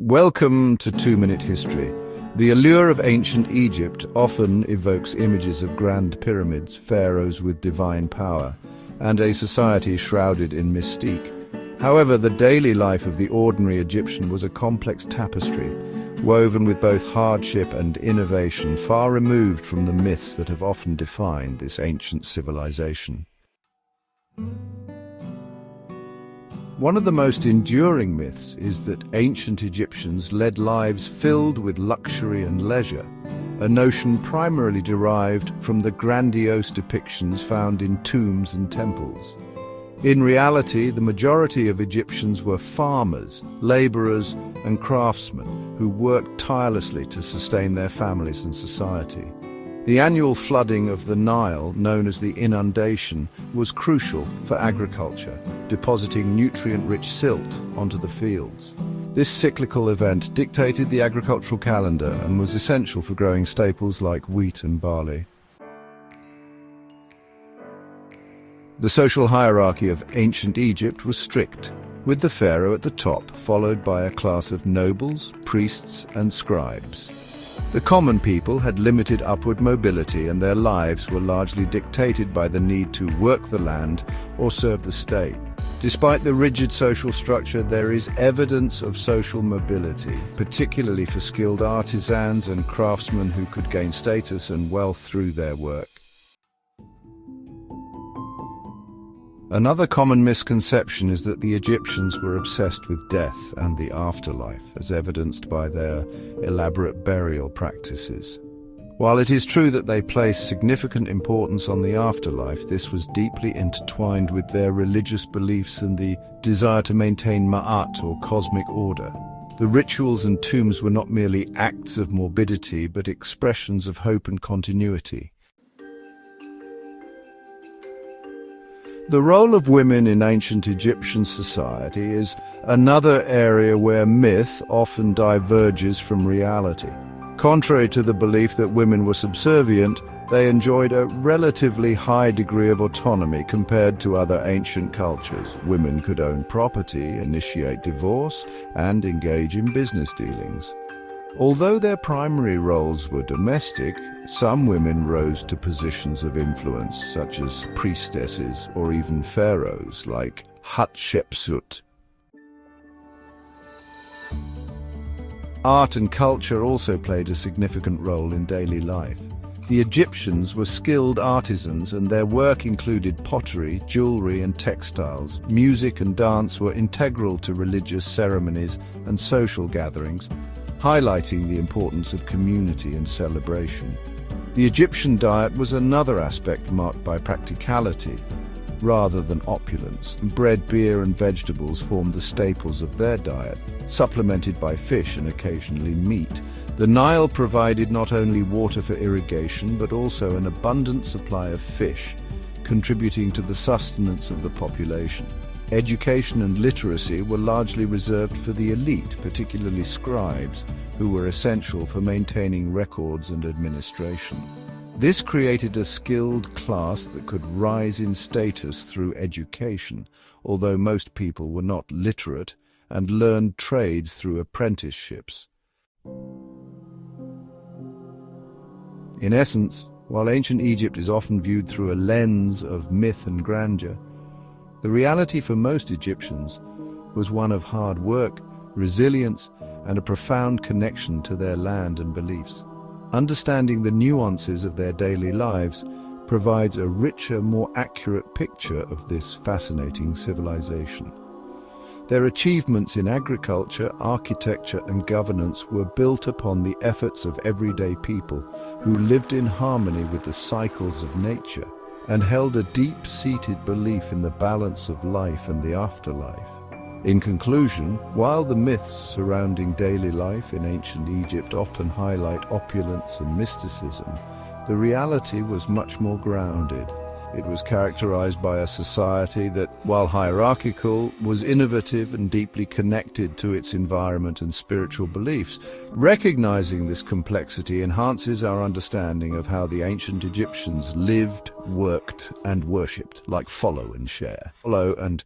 Welcome to 2-Minute History. The allure of ancient Egypt often evokes images of grand pyramids, pharaohs with divine power, and a society shrouded in mystique. However, the daily life of the ordinary Egyptian was a complex tapestry, woven with both hardship and innovation, far removed from the myths that have often defined this ancient civilization. One of the most enduring myths is that ancient Egyptians led lives filled with luxury and leisure, a notion primarily derived from the grandiose depictions found in tombs and temples. In reality, the majority of Egyptians were farmers, laborers, and craftsmen who worked tirelessly to sustain their families and society. The annual flooding of the Nile, known as the inundation, was crucial for agriculture, depositing nutrient-rich silt onto the fields. This cyclical event dictated the agricultural calendar and was essential for growing staples like wheat and barley. The social hierarchy of ancient Egypt was strict, with the pharaoh at the top, followed by a class of nobles, priests, and scribes. The common people had limited upward mobility, and their lives were largely dictated by the need to work the land or serve the state. Despite the rigid social structure, there is evidence of social mobility, particularly for skilled artisans and craftsmen who could gain status and wealth through their work. Another common misconception is that the Egyptians were obsessed with death and the afterlife, as evidenced by their elaborate burial practices. While it is true that they placed significant importance on the afterlife, this was deeply intertwined with their religious beliefs and the desire to maintain ma'at, or cosmic order. The rituals and tombs were not merely acts of morbidity, but expressions of hope and continuity. The role of women in ancient Egyptian society is another area where myth often diverges from reality. Contrary to the belief that women were subservient, they enjoyed a relatively high degree of autonomy compared to other ancient cultures. Women could own property, initiate divorce, and engage in business dealings. Although their primary roles were domestic, some women rose to positions of influence, such as priestesses or even pharaohs like Hatshepsut. Art and culture also played a significant role in daily life. The Egyptians were skilled artisans, and their work included pottery, jewelry, and textiles. Music and dance were integral to religious ceremonies and social gatherings, highlighting the importance of community and celebration. The Egyptian diet was another aspect marked by practicality rather than opulence. Bread, beer, and vegetables formed the staples of their diet, supplemented by fish and occasionally meat. The Nile provided not only water for irrigation, but also an abundant supply of fish, contributing to the sustenance of the population. Education and literacy were largely reserved for the elite, particularly scribes, who were essential for maintaining records and administration. This created a skilled class that could rise in status through education, although most people were not literate and learned trades through apprenticeships. In essence, while ancient Egypt is often viewed through a lens of myth and grandeur, the reality for most Egyptians was one of hard work, resilience, and a profound connection to their land and beliefs. Understanding the nuances of their daily lives provides a richer, more accurate picture of this fascinating civilization. Their achievements in agriculture, architecture, and governance were built upon the efforts of everyday people who lived in harmony with the cycles of nature and held a deep-seated belief in the balance of life and the afterlife. In conclusion, while the myths surrounding daily life in ancient Egypt often highlight opulence and mysticism, the reality was much more grounded. It was characterized by a society that, while hierarchical, was innovative and deeply connected to its environment and spiritual beliefs. Recognizing this complexity enhances our understanding of how the ancient Egyptians lived, worked, and worshipped, like follow and share. Follow and